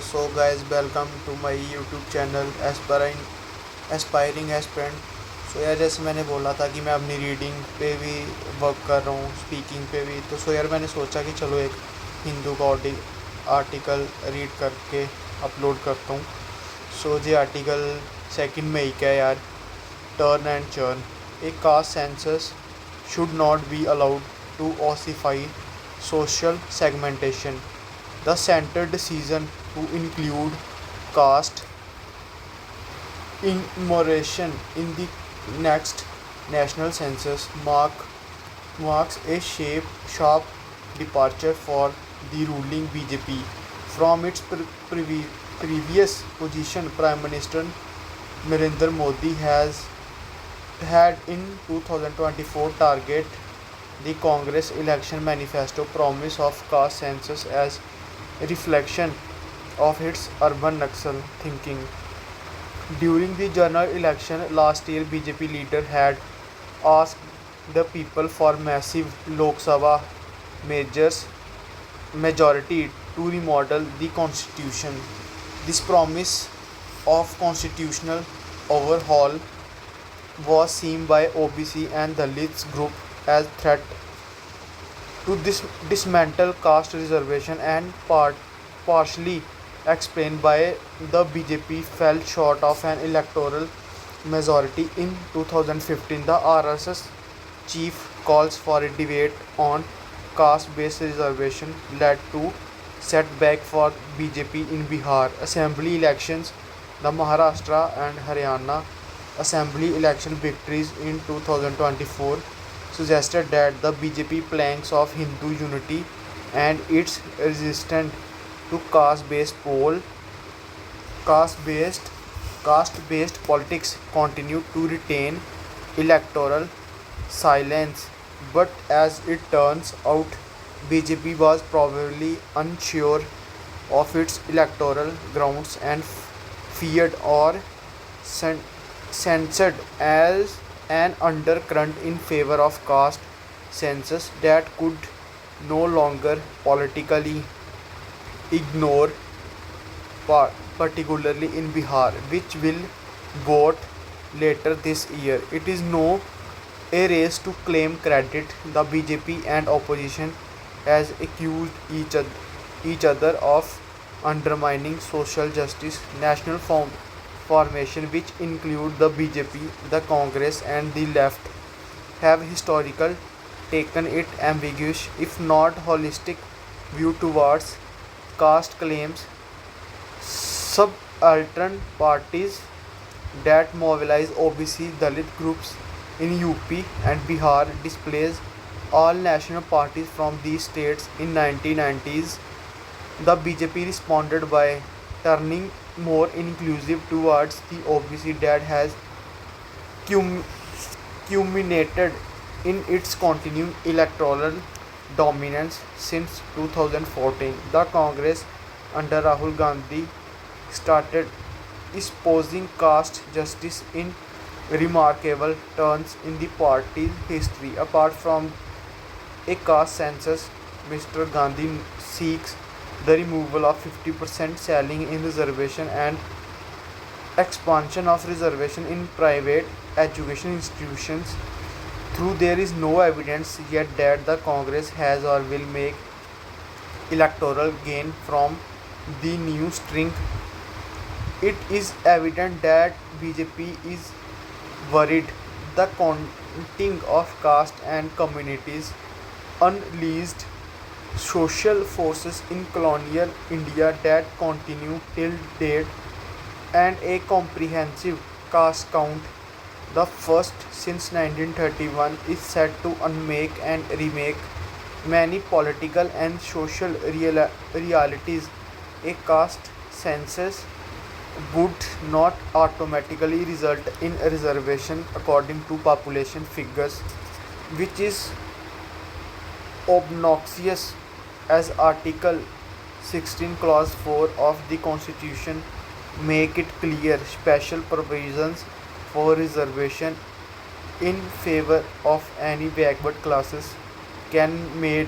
So guys, welcome to my YouTube channel Aspiring Aspirant। सो यार, जैसे मैंने बोला था कि मैं अपनी रीडिंग पे भी वर्क कर रहा हूँ, स्पीकिंग पे भी। तो सो यार, मैंने सोचा कि चलो एक हिंदू का आर्टिकल रीड करके अपलोड करता हूँ। सो ये आर्टिकल 2 मई का है यार। Turn and churn, A caste census should not be allowed to ossify social segmentation. The center decision to include caste enumeration in the next national census marks a sharp departure for the ruling BJP from its previous position. Prime Minister Narendra Modi has had in 2024 target the Congress election manifesto promise of caste census as a reflection of its urban Naxal thinking. During the general election last year, BJP leader had asked the people for massive Lok Sabha measures majority to remodel the constitution. This promise of constitutional overhaul was seen by OBC and Dalits group as threat to dismantle caste reservation, and partially explained by the BJP fell short of an electoral majority in 2015. The RSS chief calls for a debate on caste-based reservation led to setback for BJP in Bihar assembly elections. The Maharashtra and Haryana assembly election victories in 2024 suggested that the BJP planks of Hindu unity and its resistance to caste-based caste-based politics continue to retain electoral silence. But as it turns out, BJP was probably unsure of its electoral grounds and feared or censored as an undercurrent in favor of caste census that could no longer politically ignore, particularly in Bihar, which will vote later this year. It is no a race to claim credit. The BJP and opposition has accused each other of undermining social justice. National formation, which include the BJP, the Congress, and the left, have historically taken it ambiguous, if not holistic, view towards caste claims. Subaltern parties that mobilize OBC Dalit groups in UP and Bihar displays all national parties from these states in 1990s. The BJP responded by turning more inclusive towards the OBC that has culminated in its continuing electoral dominance since 2014. The Congress under Rahul Gandhi started espousing caste justice in remarkable turns in the party's history. Apart from a caste census, Mr. Gandhi seeks the removal of 50% ceiling in reservation and expansion of reservation in private education institutions. Though there is no evidence yet that the Congress has or will make electoral gain from the new string, it is evident that BJP is worried the counting of caste and communities unleashed social forces in colonial India that continue till date, and a comprehensive caste count, the first since 1931, is set to unmake and remake many political and social realities. A caste census would not automatically result in a reservation according to population figures, which is obnoxious, as Article 16 Clause 4 of the Constitution make it clear. Special provisions for reservation in favor of any backward classes can made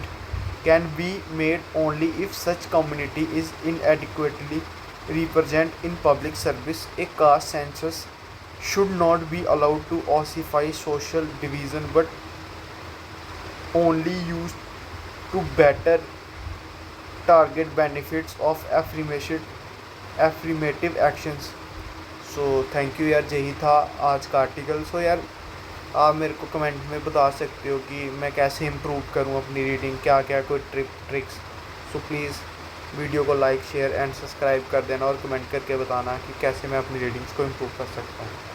can be made only if such community is inadequately represent in public service. A caste census should not be allowed to ossify social division but only used to better target benefits of affirmative actions. So thank you यार, यही था आज का article. सो यार आप मेरे को comment में बता सकते हो कि मैं कैसे इम्प्रूव करूँ अपनी रीडिंग, क्या क्या कोई ट्रिक्स. सो प्लीज़ वीडियो को लाइक शेयर एंड सब्सक्राइब कर देना और कमेंट करके बताना कि कैसे मैं अपनी रीडिंग्स को इम्प्रूव कर सकता हूँ.